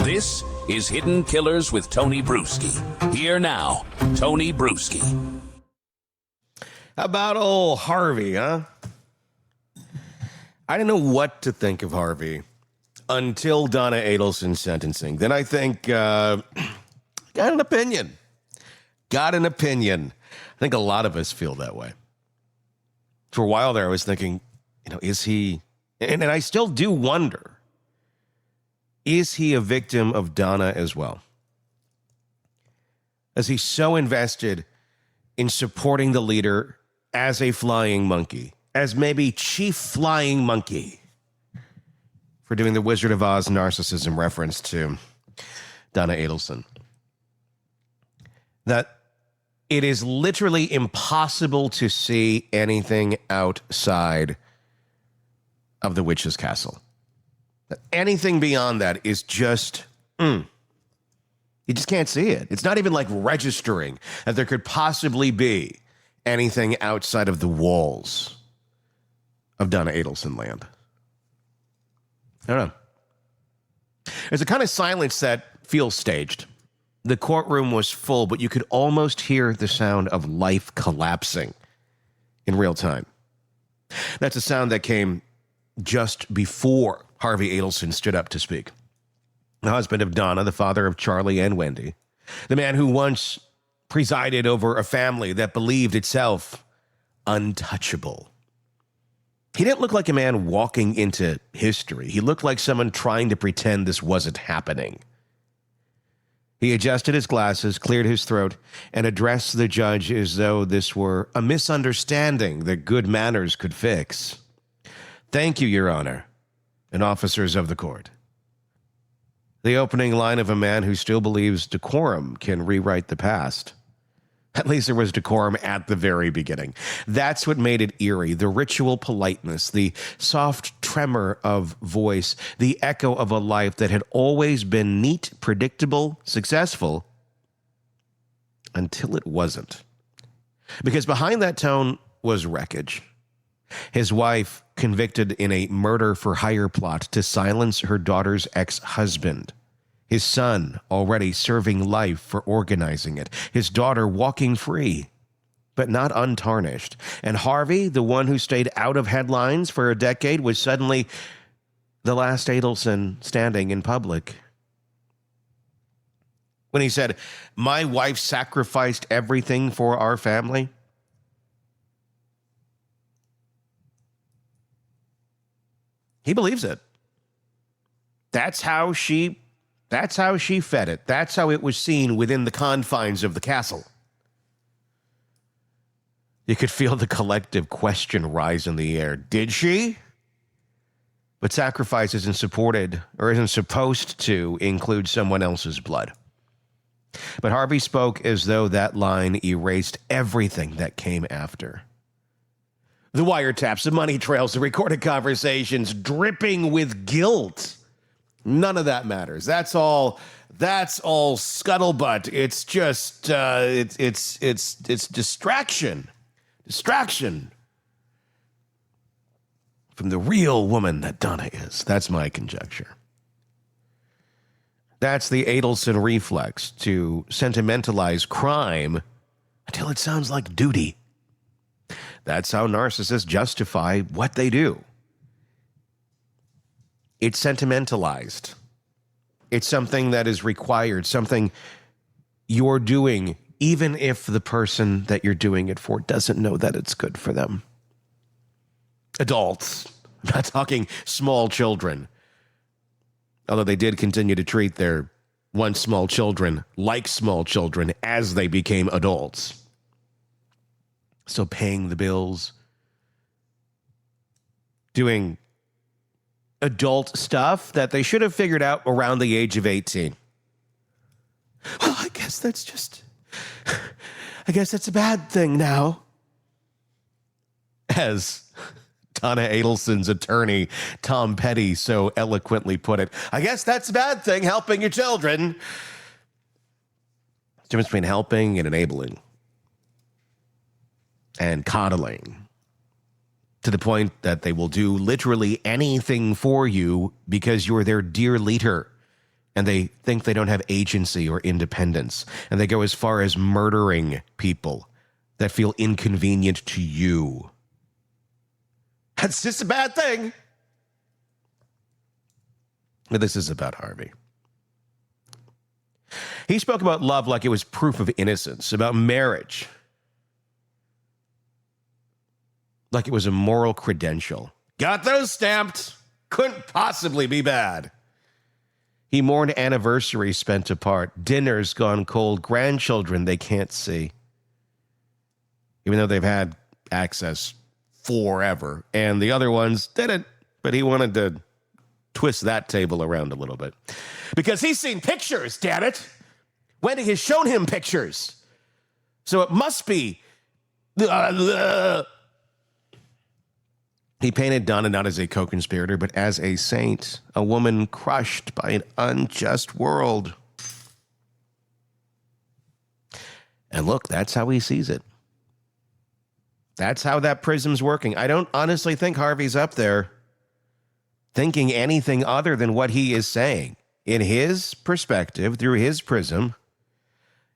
This is Hidden Killers with Tony Brueski. Here now, Tony Brueski. How about old Harvey, huh? I didn't know what to think of Harvey until Donna Adelson's sentencing. Then I think, got an opinion. I think a lot of us feel that way. For a while there, I was thinking, is he, and I still do wonder, is he a victim of Donna as well? Is he so invested in supporting the leader as a flying monkey, as maybe chief flying monkey, for doing the Wizard of Oz narcissism reference to Donna Adelson, that it is literally impossible to see anything outside of the witch's castle? Anything beyond that is just, you just can't see it. It's not even like registering that there could possibly be anything outside of the walls of Donna Adelson land. I don't know. There's a kind of silence that feels staged. The courtroom was full, but you could almost hear the sound of life collapsing in real time. That's a sound that came just before Harvey Adelson stood up to speak. The husband of Donna, the father of Charlie and Wendy, the man who once presided over a family that believed itself untouchable. He didn't look like a man walking into history. He looked like someone trying to pretend this wasn't happening. He adjusted his glasses, cleared his throat, and addressed the judge as though this were a misunderstanding that good manners could fix. "Thank you, Your Honor, and officers of the court." The opening line of a man who still believes decorum can rewrite the past. At least there was decorum at the very beginning. That's what made it eerie. The ritual politeness, the soft tremor of voice, the echo of a life that had always been neat, predictable, successful, until it wasn't. Because behind that tone was wreckage. His wife convicted in a murder-for-hire plot to silence her daughter's ex-husband. His son already serving life for organizing it. His daughter walking free, but not untarnished. And Harvey, the one who stayed out of headlines for a decade, was suddenly the last Adelson standing in public. When he said, "My wife sacrificed everything for our family," he believes it. That's how she fed it. That's how it was seen within the confines of the castle. You could feel the collective question rise in the air. Did she? But sacrifice isn't supported or isn't supposed to include someone else's blood. But Harvey spoke as though that line erased everything that came after. The wiretaps, the money trails, the recorded conversations dripping with guilt. None of that matters. That's all scuttlebutt. It's just it's distraction from the real woman that Donna is. That's my conjecture. That's the Adelson reflex, to sentimentalize crime until it sounds like duty. That's how narcissists justify what they do. It's sentimentalized. It's something that is required, something you're doing, even if the person that you're doing it for doesn't know that it's good for them. Adults. I'm not talking small children. Although they did continue to treat their once small children like small children as they became adults. Still paying the bills. Doing adult stuff that they should have figured out around the age of 18. Well, I guess that's a bad thing now. As Donna Adelson's attorney, Tom Petty, so eloquently put it, I guess that's a bad thing, helping your children. There's a difference between helping and enabling. And coddling. To the point that they will do literally anything for you because you're their dear leader And they think they don't have agency or independence. And they go as far as murdering people that feel inconvenient to you. That's just a bad thing. But this is about Harvey. He spoke about love like it was proof of innocence, about marriage like it was a moral credential. Got those stamped. Couldn't possibly be bad. He mourned anniversaries spent apart, dinners gone cold, grandchildren they can't see. Even though they've had access forever. And the other ones didn't, but he wanted to twist that table around a little bit. Because he's seen pictures, damn it. Wendy has shown him pictures. So it must be... He painted Donna not as a co-conspirator, but as a saint, a woman crushed by an unjust world. And look, that's how he sees it. That's how that prism's working. I don't honestly think Harvey's up there thinking anything other than what he is saying. In his perspective, through his prism,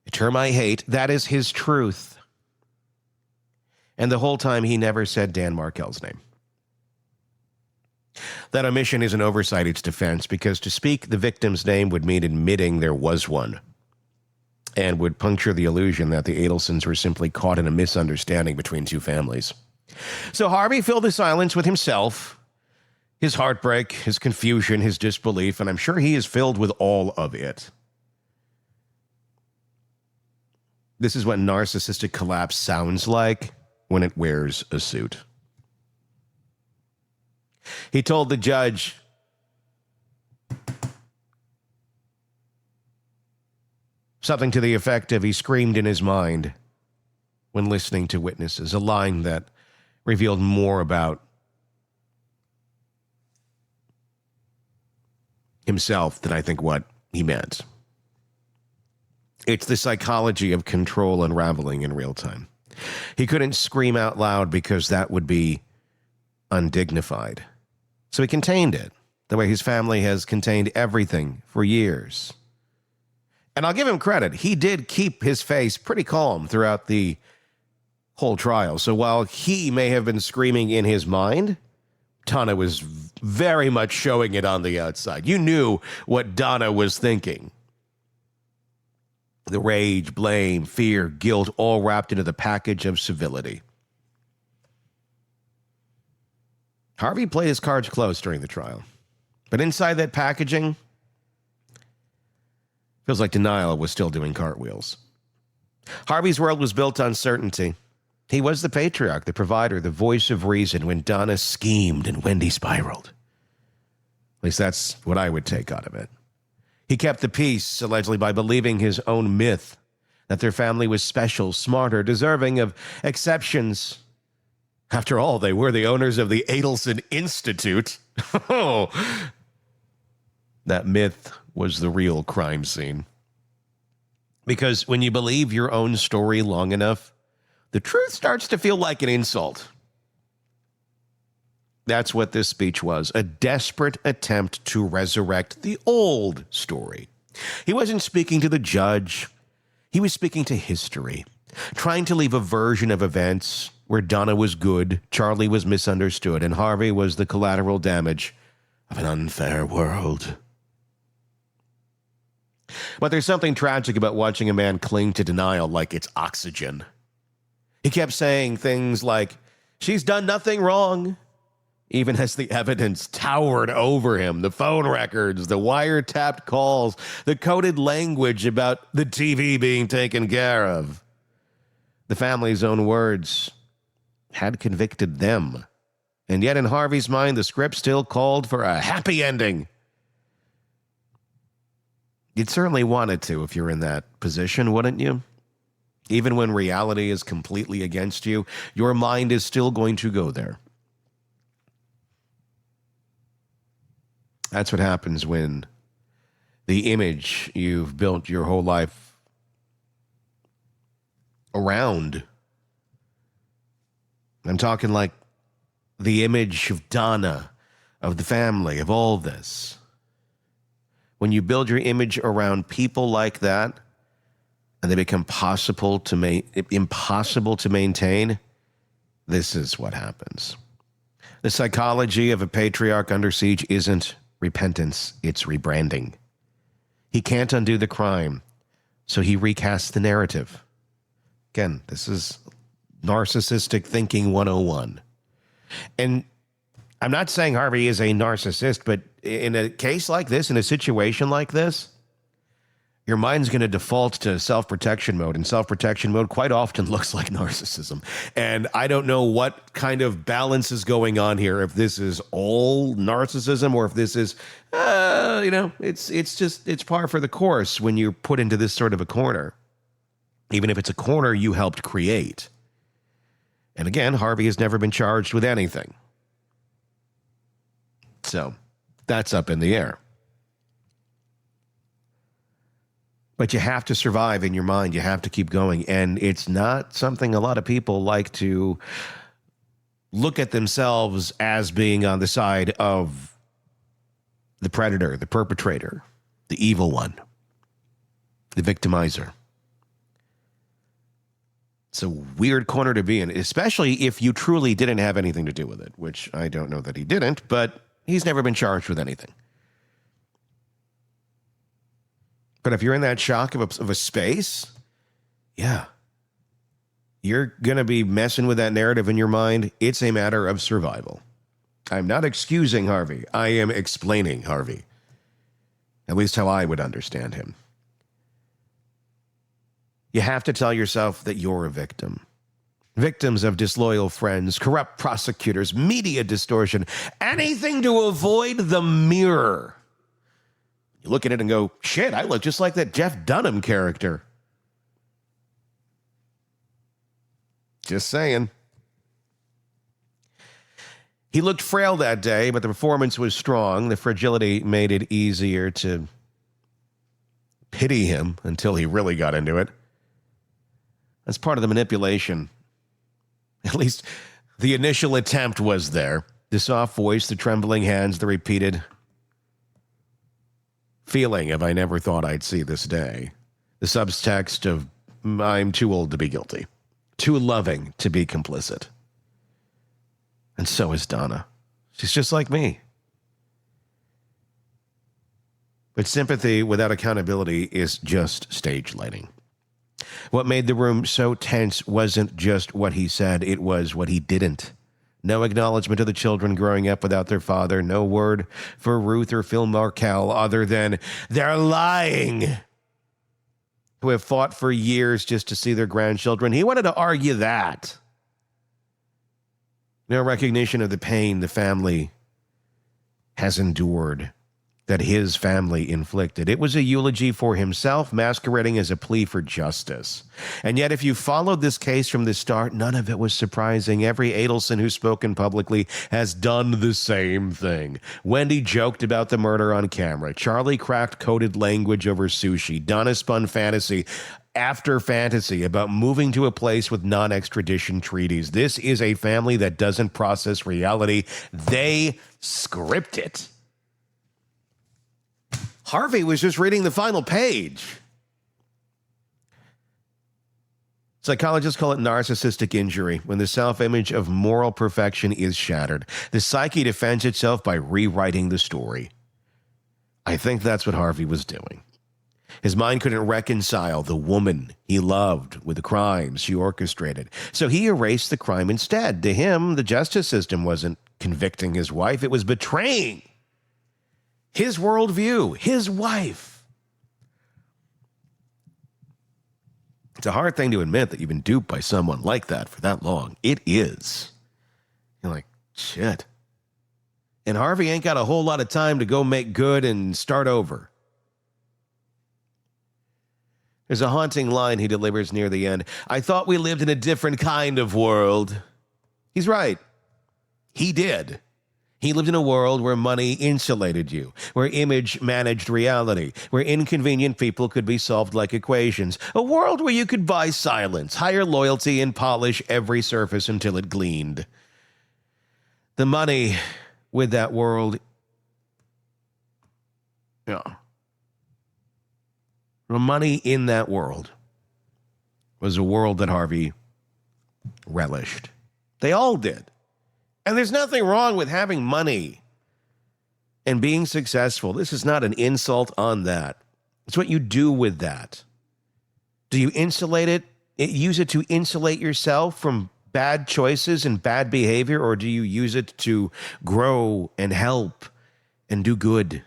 a term I hate, that is his truth. And the whole time he never said Dan Markel's name. That omission is an oversight, it's defense, because to speak the victim's name would mean admitting there was one and would puncture the illusion that the Adelsons were simply caught in a misunderstanding between two families. So Harvey filled the silence with himself, his heartbreak, his confusion, his disbelief, and I'm sure he is filled with all of it. This is what narcissistic collapse sounds like when it wears a suit. He told the judge, something to the effect of he screamed in his mind when listening to witnesses, a line that revealed more about himself than I think what he meant. It's the psychology of control unraveling in real time. He couldn't scream out loud because that would be undignified. So he contained it, the way his family has contained everything for years. And I'll give him credit. He did keep his face pretty calm throughout the whole trial. So while he may have been screaming in his mind, Donna was very much showing it on the outside. You knew what Donna was thinking. The rage, blame, fear, guilt, all wrapped into the package of civility. Harvey played his cards close during the trial. But inside that packaging, feels like denial was still doing cartwheels. Harvey's world was built on certainty. He was the patriarch, the provider, the voice of reason when Donna schemed and Wendy spiraled. At least that's what I would take out of it. He kept the peace, allegedly, by believing his own myth, that their family was special, smarter, deserving of exceptions. After all, they were the owners of the Adelson Institute. Oh, that myth was the real crime scene. Because when you believe your own story long enough, the truth starts to feel like an insult. That's what this speech was, a desperate attempt to resurrect the old story. He wasn't speaking to the judge. He was speaking to history, trying to leave a version of events where Donna was good, Charlie was misunderstood, and Harvey was the collateral damage of an unfair world. But there's something tragic about watching a man cling to denial like it's oxygen. He kept saying things like, she's done nothing wrong, even as the evidence towered over him, the phone records, the wiretapped calls, the coded language about the TV being taken care of. The family's own words had convicted them. And yet in Harvey's mind, the script still called for a happy ending. You'd certainly want it to if you're in that position, wouldn't you? Even when reality is completely against you, your mind is still going to go there. That's what happens when the image you've built your whole life around, I'm talking like the image of Donna, of the family, of all this. When you build your image around people like that and they become impossible to maintain, this is what happens. The psychology of a patriarch under siege isn't repentance, it's rebranding. He can't undo the crime, so he recasts the narrative. Again, this is narcissistic thinking 101. And I'm not saying Harvey is a narcissist, but in a case like this, in a situation like this, your mind's going to default to self-protection mode, and self-protection mode quite often looks like narcissism. And I don't know what kind of balance is going on here, if this is all narcissism or if this is, it's par for the course when you're put into this sort of a corner, even if it's a corner you helped create. And again, Harvey has never been charged with anything. So that's up in the air. But you have to survive in your mind. You have to keep going. And it's not something a lot of people like to look at themselves as being on the side of the predator, the perpetrator, the evil one, the victimizer. It's a weird corner to be in, especially if you truly didn't have anything to do with it, which I don't know that he didn't, but he's never been charged with anything. But if you're in that shock of a space, yeah, you're going to be messing with that narrative in your mind. It's a matter of survival. I'm not excusing Harvey. I am explaining Harvey. At least how I would understand him. You have to tell yourself that you're a victim. Victims of disloyal friends, corrupt prosecutors, media distortion, anything to avoid the mirror. You look at it and go, shit, I look just like that Jeff Dunham character. Just saying. He looked frail that day, but the performance was strong. The fragility made it easier to pity him until he really got into it. That's part of the manipulation. At least the initial attempt was there. The soft voice, the trembling hands, the repeated feeling of I never thought I'd see this day. The subtext of I'm too old to be guilty. Too loving to be complicit. And so is Donna. She's just like me. But sympathy without accountability is just stage lighting. What made the room so tense wasn't just what he said, it was what he didn't. No acknowledgement of the children growing up without their father. No word for Ruth or Phil Markel other than they're lying. Who have fought for years just to see their grandchildren. He wanted to argue that. No recognition of the pain the family has endured, that his family inflicted. It was a eulogy for himself, masquerading as a plea for justice. And yet, if you followed this case from the start, none of it was surprising. Every Adelson who's spoken publicly has done the same thing. Wendy joked about the murder on camera. Charlie cracked coded language over sushi. Donna spun fantasy after fantasy about moving to a place with non-extradition treaties. This is a family that doesn't process reality. They script it. Harvey was just reading the final page. Psychologists call it narcissistic injury, when the self-image of moral perfection is shattered. The psyche defends itself by rewriting the story. I think that's what Harvey was doing. His mind couldn't reconcile the woman he loved with the crimes she orchestrated. So he erased the crime instead. To him, the justice system wasn't convicting his wife, it was betraying his worldview, his wife. It's a hard thing to admit that you've been duped by someone like that for that long. It is. You're like, shit. And Harvey ain't got a whole lot of time to go make good and start over. There's a haunting line he delivers near the end. I thought we lived in a different kind of world. He's right. He did. He lived in a world where money insulated you, where image managed reality, where inconvenient people could be solved like equations, a world where you could buy silence, hire loyalty, and polish every surface until it gleamed. The money with that world, The money in that world was a world that Harvey relished. They all did. And there's nothing wrong with having money and being successful. This is not an insult on that. It's what you do with that. Do you insulate it? Use it to insulate yourself from bad choices and bad behavior, or do you use it to grow and help and do good?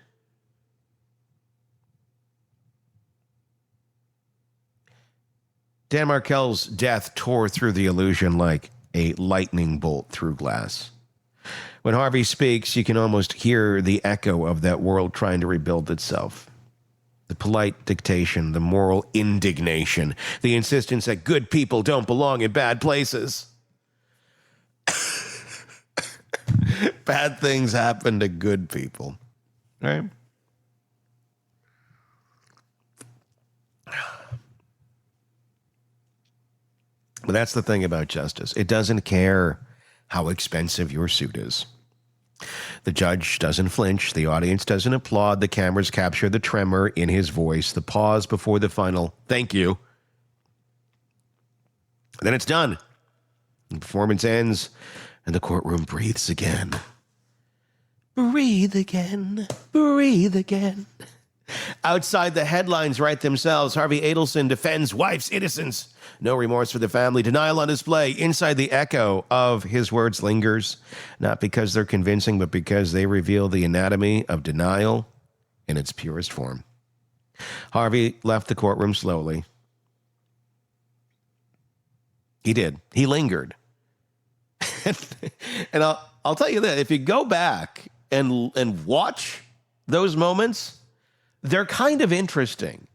Dan Markel's death tore through the illusion like a lightning bolt through glass. When Harvey speaks, you can almost hear the echo of that world trying to rebuild itself. The polite dictation, the moral indignation, the insistence that good people don't belong in bad places. Bad things happen to good people, right? But that's the thing about justice. It doesn't care how expensive your suit is. The judge doesn't flinch. The audience doesn't applaud. The cameras capture the tremor in his voice, the pause before the final "thank you." And then it's done. The performance ends, and the courtroom breathes again. Breathe again. Breathe again. Outside, the headlines write themselves. Harvey Adelson defends wife's innocence. No remorse for the family. Denial on display. Inside, the echo of his words lingers, not because they're convincing, but because they reveal the anatomy of denial in its purest form. Harvey left the courtroom slowly. He did. He lingered. And I'll tell you that if you go back and watch those moments, they're kind of interesting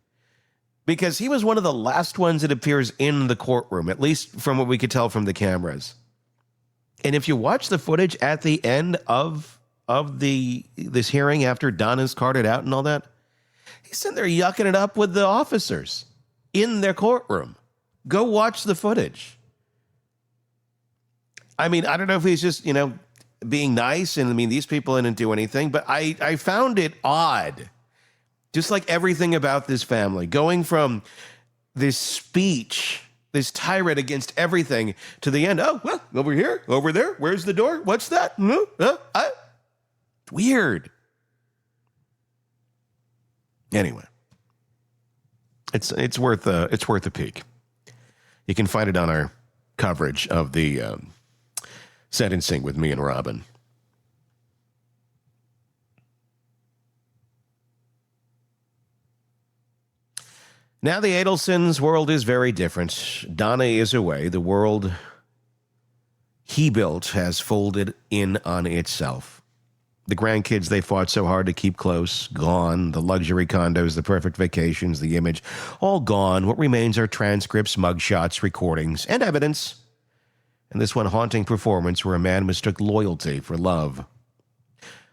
because he was one of the last ones that appears in the courtroom, at least from what we could tell from the cameras. And if you watch the footage at the end of this hearing after Donna's carted out and all that, he's sitting there yucking it up with the officers in their courtroom. Go watch the footage. I mean, I don't know if he's just, being nice, and I mean, these people didn't do anything, but I found it odd. Just like everything about this family, going from this speech, this tirade against everything, to the end. Oh, well, over here, over there. Where's the door? What's that? Weird. Anyway, it's worth a peek. You can find it on our coverage of the sentencing with me and Robin. Now the Adelsons' world is very different. Donna is away. The world he built has folded in on itself. The grandkids they fought so hard to keep close, gone. The luxury condos, the perfect vacations, the image, all gone. What remains are transcripts, mugshots, recordings, and evidence. And this one haunting performance where a man mistook loyalty for love.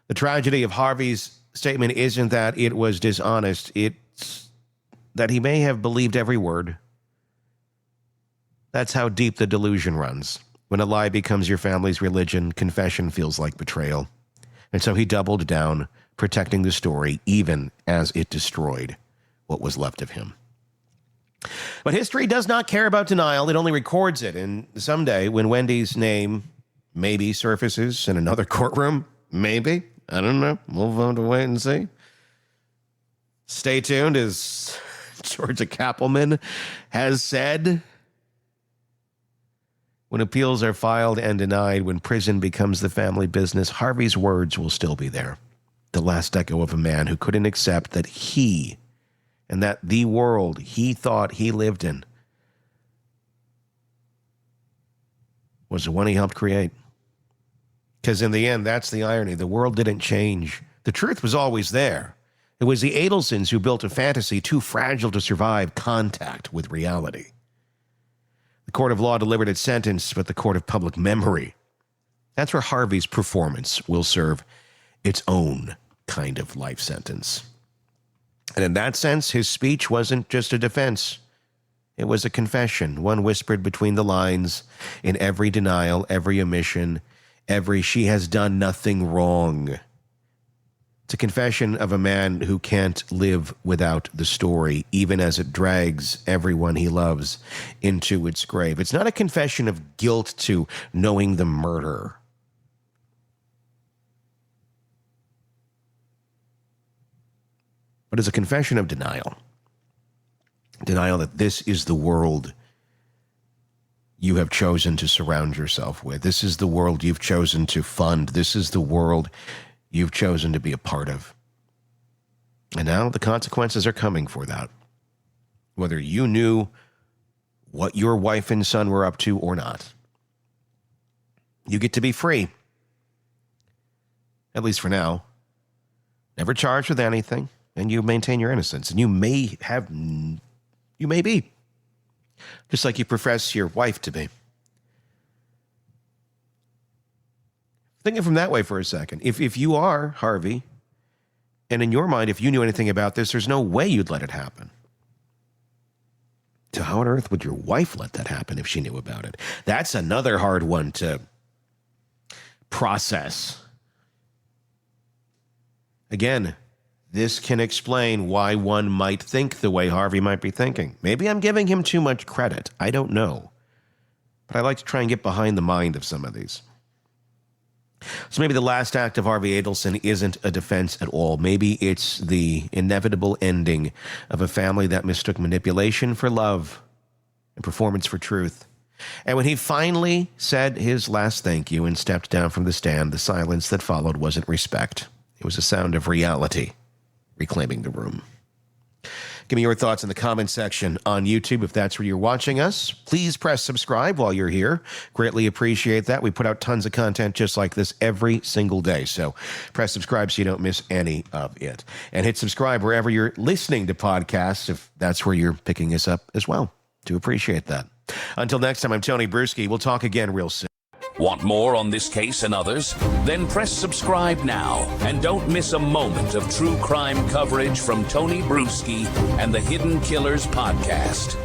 The tragedy of Harvey's statement isn't that it was dishonest. It's that he may have believed every word. That's how deep the delusion runs. When a lie becomes your family's religion, confession feels like betrayal. And so he doubled down, protecting the story, even as it destroyed what was left of him. But history does not care about denial. It only records it. And someday, when Wendy's name maybe surfaces in another courtroom, maybe, I don't know, we'll have to wait and see. Stay tuned, as Georgia Kappelman has said. When appeals are filed and denied, when prison becomes the family business, Harvey's words will still be there. The last echo of a man who couldn't accept that he, and that the world he thought he lived in, was the one he helped create. Because in the end, that's the irony. The world didn't change. The truth was always there. It was the Adelsons who built a fantasy too fragile to survive contact with reality. The court of law delivered its sentence, but the court of public memory, that's where Harvey's performance will serve its own kind of life sentence. And in that sense, his speech wasn't just a defense. It was a confession, one whispered between the lines, in every denial, every omission, every "she has done nothing wrong." It's a confession of a man who can't live without the story, even as it drags everyone he loves into its grave. It's not a confession of guilt to knowing the murder. But it's a confession of denial. Denial that this is the world you have chosen to surround yourself with. This is the world you've chosen to fund. This is the world you've chosen to be a part of. And now the consequences are coming for that. Whether you knew what your wife and son were up to or not. You get to be free. At least for now. Never charged with anything. And you maintain your innocence. And you may be. Just like you profess your wife to be. Thinking from that way for a second. If you are Harvey, and in your mind, if you knew anything about this, there's no way you'd let it happen. So how on earth would your wife let that happen if she knew about it? That's another hard one to process. Again, this can explain why one might think the way Harvey might be thinking. Maybe I'm giving him too much credit. I don't know. But I like to try and get behind the mind of some of these. So maybe the last act of Harvey Adelson isn't a defense at all. Maybe it's the inevitable ending of a family that mistook manipulation for love and performance for truth. And when he finally said his last thank you and stepped down from the stand, the silence that followed wasn't respect. It was a sound of reality reclaiming the room. Give me your thoughts in the comment section on YouTube if that's where you're watching us. Please press subscribe while you're here. Greatly appreciate that. We put out tons of content just like this every single day. So press subscribe so you don't miss any of it. And hit subscribe wherever you're listening to podcasts if that's where you're picking us up as well. Do appreciate that. Until next time, I'm Tony Brueski. We'll talk again real soon. Want more on this case and others? Then press subscribe now and don't miss a moment of true crime coverage from Tony Brueski and the Hidden Killers podcast.